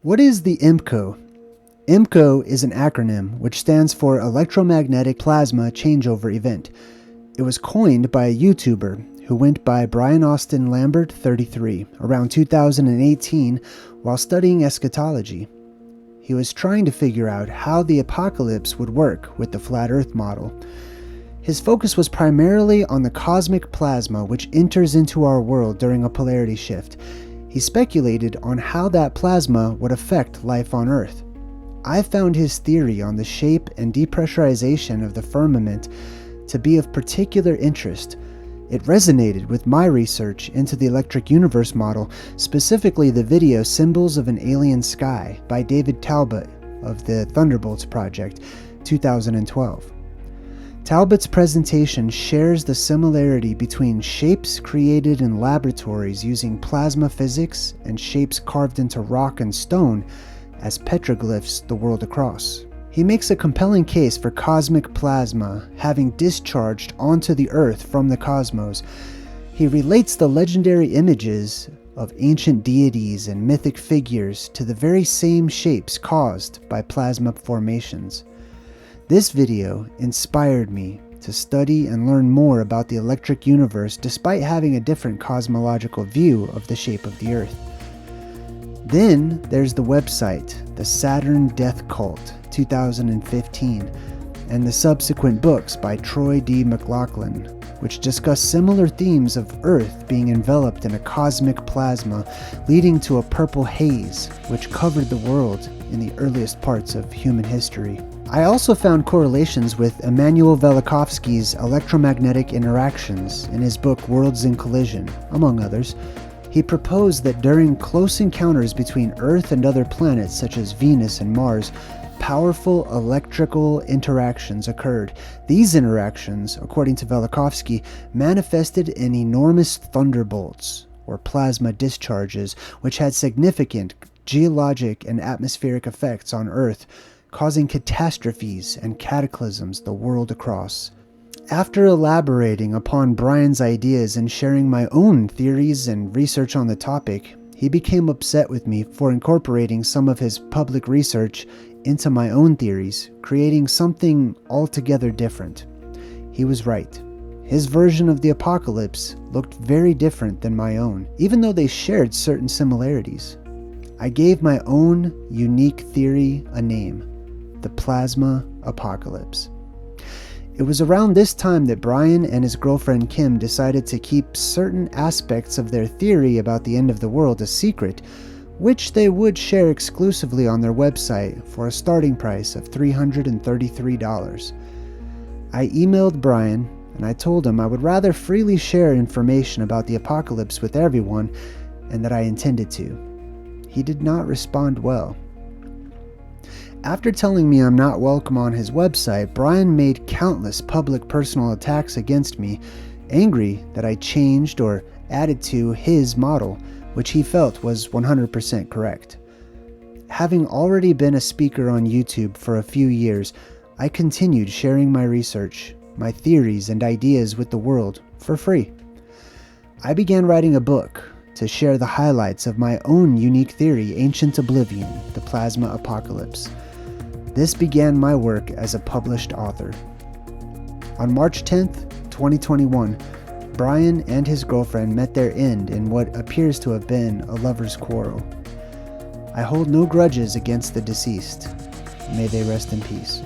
What is the EMPCOE? EMPCOE is an acronym which stands for Electromagnetic Plasma Changeover Event. It was coined by a YouTuber who went by Brian Austin Lambert 33 around 2018 while studying eschatology. He was trying to figure out how the apocalypse would work with the flat earth model. His focus was primarily on the cosmic plasma which enters into our world during a polarity shift. He speculated on how that plasma would affect life on Earth. I found his theory on the shape and depressurization of the firmament to be of particular interest. It resonated with my research into the electric universe model, specifically the video Symbols of an Alien Sky by David Talbot of the Thunderbolts Project, 2012. Talbot's presentation shares the similarity between shapes created in laboratories using plasma physics and shapes carved into rock and stone as petroglyphs the world across. He makes a compelling case for cosmic plasma having discharged onto the Earth from the cosmos. He relates the legendary images of ancient deities and mythic figures to the very same shapes caused by plasma formations. This video inspired me to study and learn more about the electric universe despite having a different cosmological view of the shape of the Earth. Then there's the website, The Saturn Death Cult, 2015, and the subsequent books by Troy D. McLaughlin, which discuss similar themes of Earth being enveloped in a cosmic plasma, leading to a purple haze which covered the world in the earliest parts of human history. I also found correlations with Immanuel Velikovsky's electromagnetic interactions in his book Worlds in Collision, among others. He proposed that during close encounters between Earth and other planets such as Venus and Mars, powerful electrical interactions occurred. These interactions, according to Velikovsky, manifested in enormous thunderbolts, or plasma discharges, which had significant geologic and atmospheric effects on Earth, causing catastrophes and cataclysms the world across. After elaborating upon Brian's ideas and sharing my own theories and research on the topic, he became upset with me for incorporating some of his public research into my own theories, creating something altogether different. He was right. His version of the apocalypse looked very different than my own, even though they shared certain similarities. I gave my own unique theory a name: the plasma apocalypse. It was around this time that Brian and his girlfriend Kim decided to keep certain aspects of their theory about the end of the world a secret, which they would share exclusively on their website for a starting price of $333. I emailed Brian and I told him I would rather freely share information about the apocalypse with everyone and that I intended to. He did not respond well. After telling me I'm not welcome on his website, Brian made countless public personal attacks against me, angry that I changed or added to his model, which he felt was 100% correct. Having already been a speaker on YouTube for a few years, I continued sharing my research, my theories and ideas with the world for free. I began writing a book to share the highlights of my own unique theory, Ancient Oblivion, the Plasma Apocalypse. This began my work as a published author. On March 10th, 2021, Brian and his girlfriend met their end in what appears to have been a lover's quarrel. I hold no grudges against the deceased. May they rest in peace.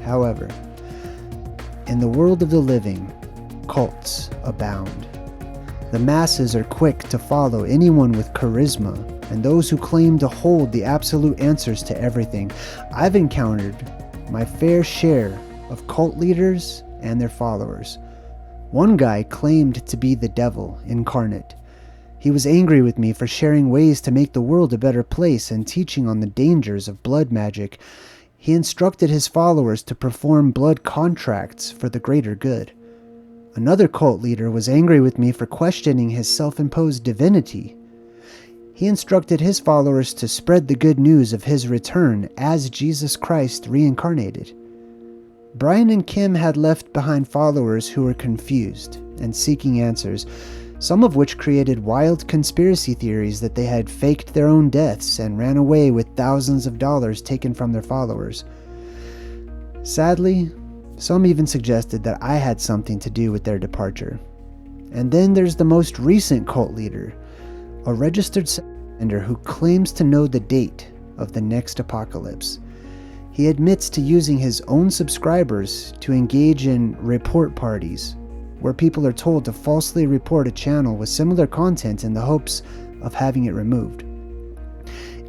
However, in the world of the living, cults abound. The masses are quick to follow anyone with charisma and those who claim to hold the absolute answers to everything. I've encountered my fair share of cult leaders and their followers. One guy claimed to be the devil incarnate. He was angry with me for sharing ways to make the world a better place and teaching on the dangers of blood magic. He instructed his followers to perform blood contracts for the greater good. Another cult leader was angry with me for questioning his self-imposed divinity. He instructed his followers to spread the good news of his return as Jesus Christ reincarnated. Brian and Kim had left behind followers who were confused and seeking answers. some of which created wild conspiracy theories that they had faked their own deaths and ran away with thousands of dollars taken from their followers. Sadly, some even suggested that I had something to do with their departure. And then there's the most recent cult leader, a registered sex offender who claims to know the date of the next apocalypse. He admits to using his own subscribers to engage in report parties, where people are told to falsely report a channel with similar content in the hopes of having it removed,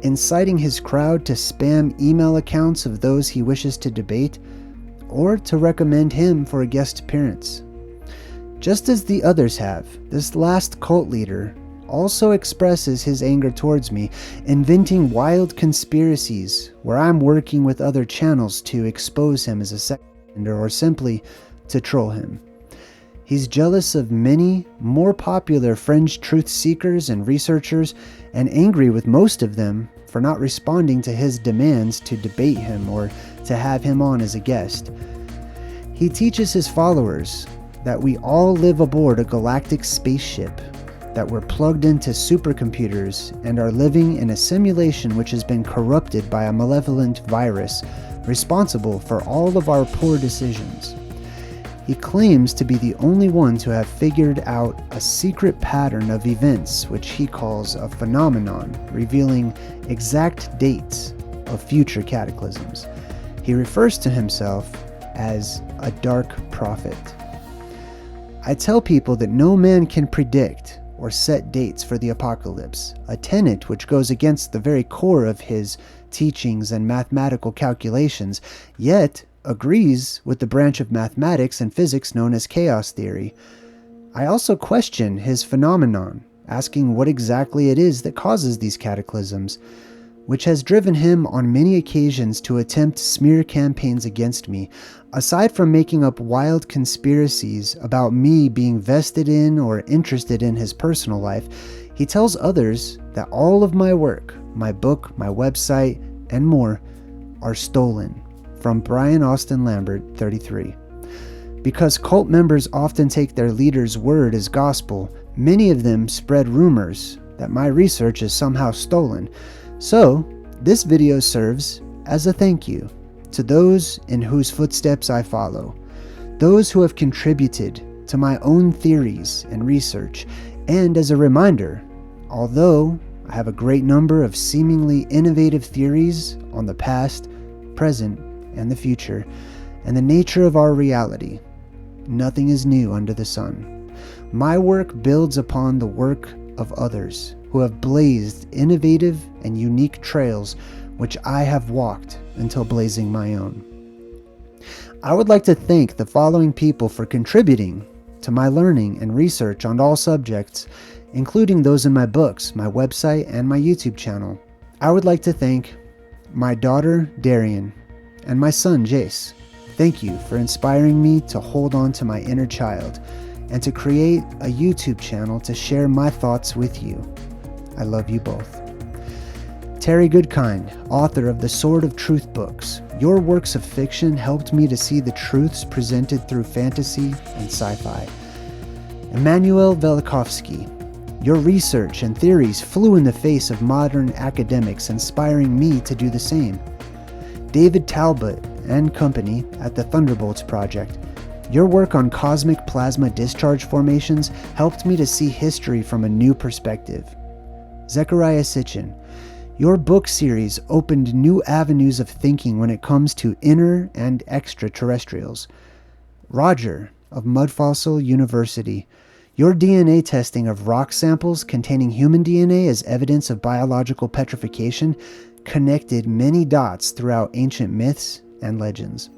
inciting his crowd to spam email accounts of those he wishes to debate, or to recommend him for a guest appearance. Just as the others have, this last cult leader also expresses his anger towards me, inventing wild conspiracies where I'm working with other channels to expose him as a sex offender or simply to troll him. He's jealous of many more popular fringe truth seekers and researchers, and angry with most of them for not responding to his demands to debate him or to have him on as a guest. He teaches his followers that we all live aboard a galactic spaceship, that we're plugged into supercomputers and are living in a simulation which has been corrupted by a malevolent virus responsible for all of our poor decisions. He claims to be the only one to have figured out a secret pattern of events which he calls a phenomenon, revealing exact dates of future cataclysms. He refers to himself as a dark prophet. I tell people that no man can predict or set dates for the apocalypse, a tenet which goes against the very core of his teachings and mathematical calculations, yet agrees with the branch of mathematics and physics known as chaos theory. I also question his phenomenon, asking what exactly it is that causes these cataclysms, which has driven him on many occasions to attempt smear campaigns against me. Aside from making up wild conspiracies about me being vested in or interested in his personal life, he tells others that all of my work, my book, my website, and more are stolen from Brian Austin Lambert, 33. Because cult members often take their leader's word as gospel, many of them spread rumors that my research is somehow stolen. So, this video serves as a thank you to those in whose footsteps I follow, those who have contributed to my own theories and research, and as a reminder, although I have a great number of seemingly innovative theories on the past, present, and the future, and the nature of our reality, nothing is new under the sun. My work builds upon the work of others who have blazed innovative and unique trails which I have walked until blazing my own. I would like to thank the following people for contributing to my learning and research on all subjects, including those in my books, my website, and my YouTube channel. I would like to thank my daughter, Darian, and my son, Jace. Thank you for inspiring me to hold on to my inner child and to create a YouTube channel to share my thoughts with you. I love you both. Terry Goodkind, author of the Sword of Truth books. Your works of fiction helped me to see the truths presented through fantasy and sci-fi. Emmanuel Velikovsky, your research and theories flew in the face of modern academics, inspiring me to do the same. David Talbot and company at the Thunderbolts Project. Your work on cosmic plasma discharge formations helped me to see history from a new perspective. Zechariah Sitchin, your book series opened new avenues of thinking when it comes to inner and extraterrestrials. Roger of Mud Fossil University, your DNA testing of rock samples containing human DNA as evidence of biological petrification connected many dots throughout ancient myths and legends.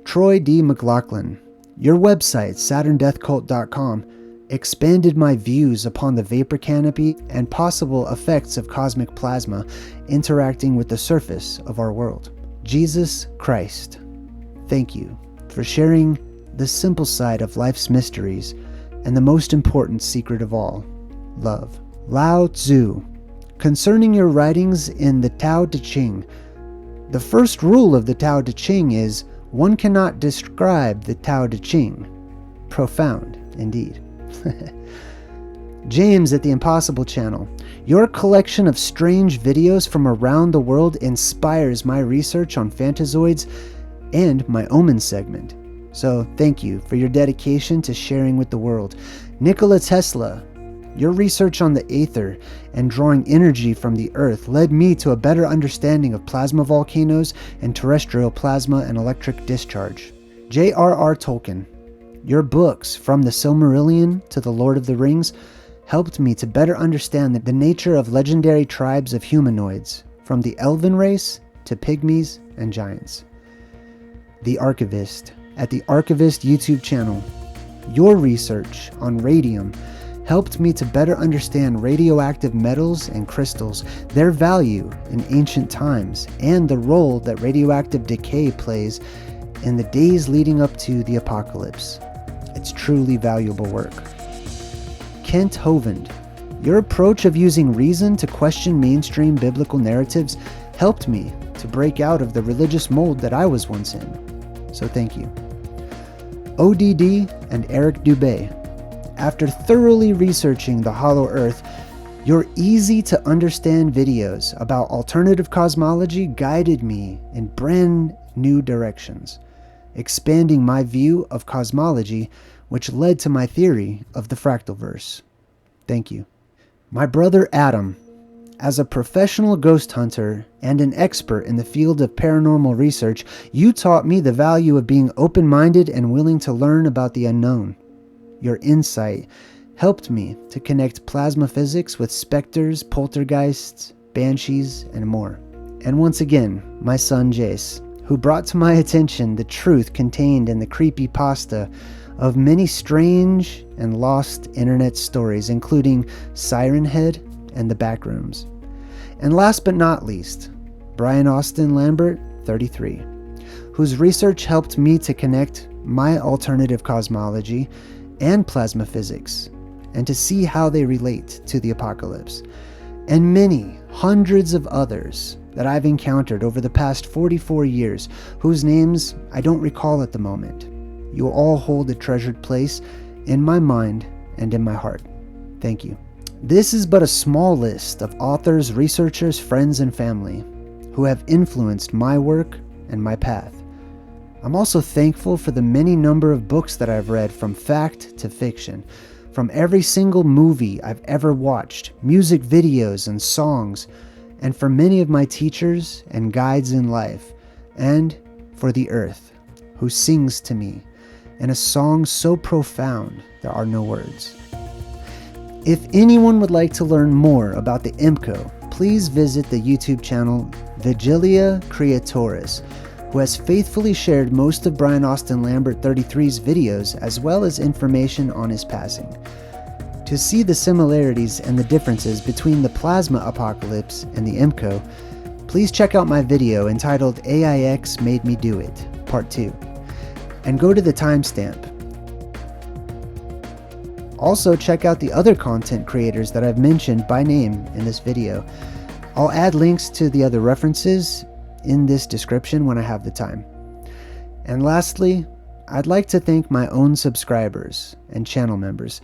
Troy D. McLaughlin, your website, SaturnDeathCult.com, expanded my views upon the vapor canopy and possible effects of cosmic plasma interacting with the surface of our world. Jesus Christ, thank you for sharing the simple side of life's mysteries and the most important secret of all, love. Lao Tzu, concerning your writings in the Tao Te Ching, the first rule of the Tao Te Ching is one cannot describe the Tao Te Ching. Profound, indeed. James at the Impossible channel. Your collection of strange videos from around the world inspires my research on Phantazoids and my Omen segment. So thank you for your dedication to sharing with the world. Nikola Tesla, your research on the Aether and drawing energy from the Earth led me to a better understanding of plasma volcanoes and terrestrial plasma and electric discharge. J.R.R. Tolkien, your books From the Silmarillion to The Lord of the Rings helped me to better understand the nature of legendary tribes of humanoids, from the elven race to pygmies and giants. The Archivist at the Archivist YouTube channel. Your research on radium helped me to better understand radioactive metals and crystals, their value in ancient times, and the role that radioactive decay plays in the days leading up to the apocalypse. It's truly valuable work. Kent Hovind, your approach of using reason to question mainstream biblical narratives helped me to break out of the religious mold that I was once in. So thank you. ODD and Eric Dubé, after thoroughly researching the Hollow Earth, your easy-to-understand videos about alternative cosmology guided me in brand new directions, expanding my view of cosmology, which led to my theory of the fractalverse. Thank you. My brother Adam, as a professional ghost hunter and an expert in the field of paranormal research, you taught me the value of being open-minded and willing to learn about the unknown. Your insight helped me to connect plasma physics with specters, poltergeists, banshees, and more. And once again, my son Jace, who brought to my attention the truth contained in the creepypasta of many strange and lost internet stories, including Siren Head and the Backrooms. And last but not least, Brian Austin Lambert, 33, whose research helped me to connect my alternative cosmology and plasma physics, and to see how they relate to the apocalypse, and many hundreds of others that I've encountered over the past 44 years, whose names I don't recall at the moment. You all hold a treasured place in my mind and in my heart. Thank you. This is but a small list of authors, researchers, friends, and family who have influenced my work and my path. I'm also thankful for the many number of books that I've read, from fact to fiction, from every single movie I've ever watched, music videos and songs, and for many of my teachers and guides in life, and for the earth, who sings to me in a song so profound there are no words. If anyone would like to learn more about the EMPCOE, please visit the YouTube channel Vigilia Creatoris, who has faithfully shared most of Brian Austin Lambert 33's videos, as well as information on his passing. To see the similarities and the differences between the plasma apocalypse and the EMPCOE, please check out my video entitled AIX Made Me Do It, Part 2, and go to the timestamp. Also check out the other content creators that I've mentioned by name in this video. I'll add links to the other references in this description when I have the time. And lastly, I'd like to thank my own subscribers and channel members,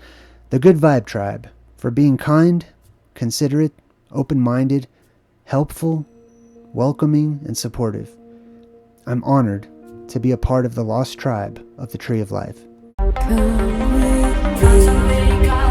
the Good Vibe Tribe, for being kind, considerate, open-minded, helpful, welcoming, and supportive. I'm honored to be a part of the lost tribe of the Tree of Life. Come with me.